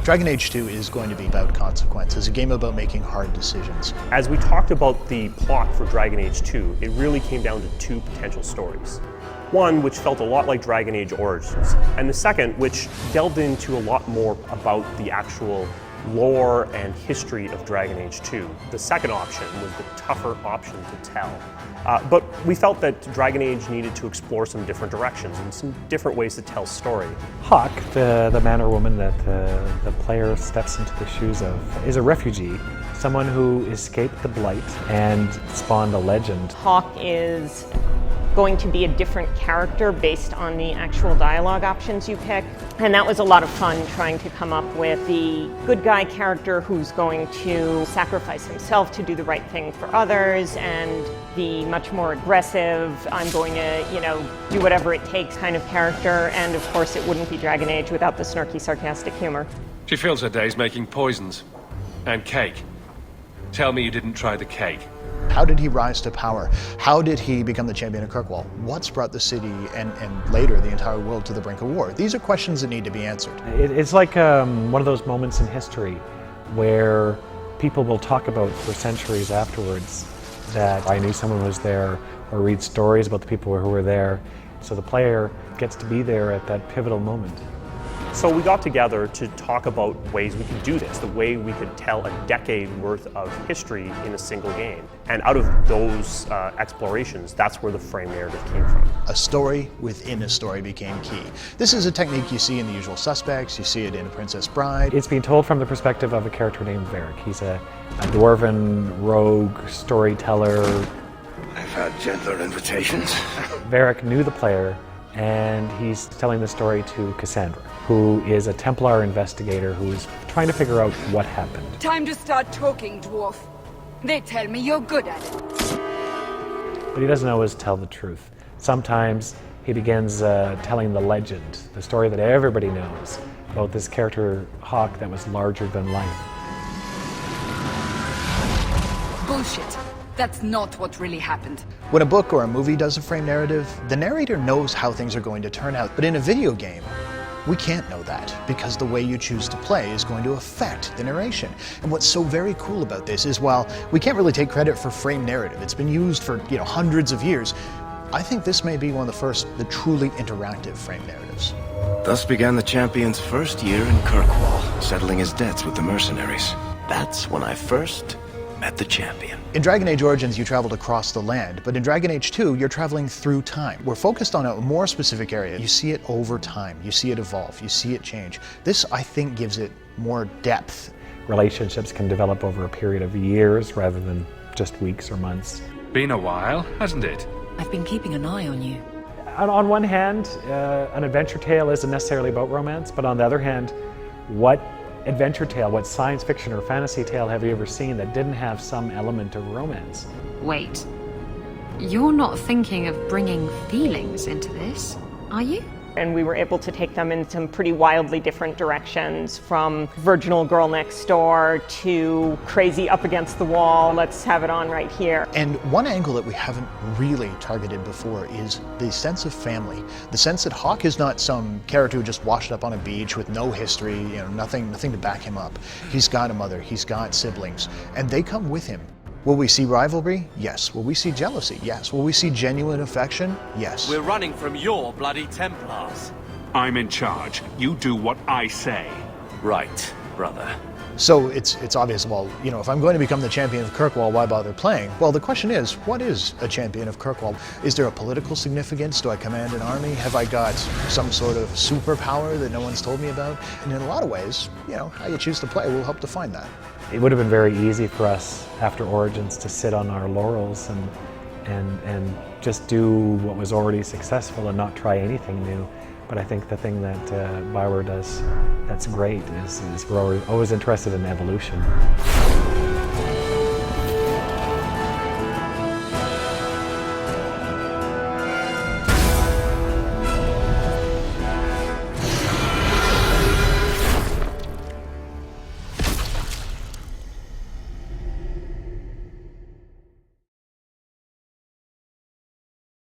Dragon Age 2 is going to be about consequences, a game about making hard decisions. As we talked about the plot for Dragon Age 2, it really came down to two potential stories. One, which felt a lot like Dragon Age Origins, and the second, which delved into a lot more about the actual lore and history of Dragon Age 2. The second option was the tougher option to tell. But we felt that Dragon Age needed to explore some different directions and some different ways to tell story. Hawke, the man or woman that the player steps into the shoes of, is a refugee, someone who escaped the Blight and spawned a legend. Hawke is going to be a different character based on the actual dialogue options you pick. And that was a lot of fun trying to come up with the good guy character who's going to sacrifice himself to do the right thing for others, and the much more aggressive, I'm going to, do whatever it takes kind of character. And of course it wouldn't be Dragon Age without the snarky, sarcastic humor. She fills her days making poisons and cake. Tell me you didn't try the cake. How did he rise to power? How did he become the champion of Kirkwall? What's brought the city and later the entire world to the brink of war? These are questions that need to be answered. It's like one of those moments in history where people will talk about for centuries afterwards that I knew someone was there, or read stories about the people who were there. So the player gets to be there at that pivotal moment. So we got together to talk about ways we could do this, the way we could tell a decade worth of history in a single game. And out of those explorations, that's where the frame narrative came from. A story within a story became key. This is a technique you see in The Usual Suspects, you see it in Princess Bride. It's being told from the perspective of a character named Varric. He's a dwarven rogue storyteller. I've had gentler invitations. Varric knew the player, and he's telling the story to Cassandra, who is a Templar investigator who is trying to figure out what happened. Time to start talking, dwarf. They tell me you're good at it. But he doesn't always tell the truth. Sometimes he begins telling the legend, the story that everybody knows about this character, Hawke, that was larger than life. Bullshit. That's not what really happened. When a book or a movie does a frame narrative, the narrator knows how things are going to turn out. But in a video game, we can't know that, because the way you choose to play is going to affect the narration. And what's so very cool about this is, while we can't really take credit for frame narrative, it's been used for hundreds of years, I think this may be one of the first, the truly interactive frame narratives. Thus began the champion's first year in Kirkwall, settling his debts with the mercenaries. That's when I first met the champion. In Dragon Age Origins, you traveled across the land, but in Dragon Age 2, you're traveling through time. We're focused on a more specific area. You see it over time, you see it evolve, you see it change. This, I think, gives it more depth. Relationships can develop over a period of years rather than just weeks or months. Been a while, hasn't it? I've been keeping an eye on you. On one hand, an adventure tale isn't necessarily about romance, but on the other hand, what adventure tale, what science fiction or fantasy tale have you ever seen that didn't have some element of romance? Wait, you're not thinking of bringing feelings into this, are you? And we were able to take them in some pretty wildly different directions, from virginal girl next door to crazy up against the wall, let's have it on right here. And one angle that we haven't really targeted before is the sense of family. The sense that Hawke is not some character who just washed up on a beach with no history, nothing to back him up. He's got a mother, he's got siblings, and they come with him. Will we see rivalry? Yes. Will we see jealousy? Yes. Will we see genuine affection? Yes. We're running from your bloody Templars. I'm in charge. You do what I say. Right, brother. So it's obvious, well, if I'm going to become the champion of Kirkwall, why bother playing? Well, the question is, what is a champion of Kirkwall? Is there a political significance? Do I command an army? Have I got some sort of superpower that no one's told me about? And in a lot of ways, how you choose to play will help define that. It would have been very easy for us after Origins to sit on our laurels and just do what was already successful and not try anything new. But I think the thing that Bioware does that's great is we're always interested in evolution.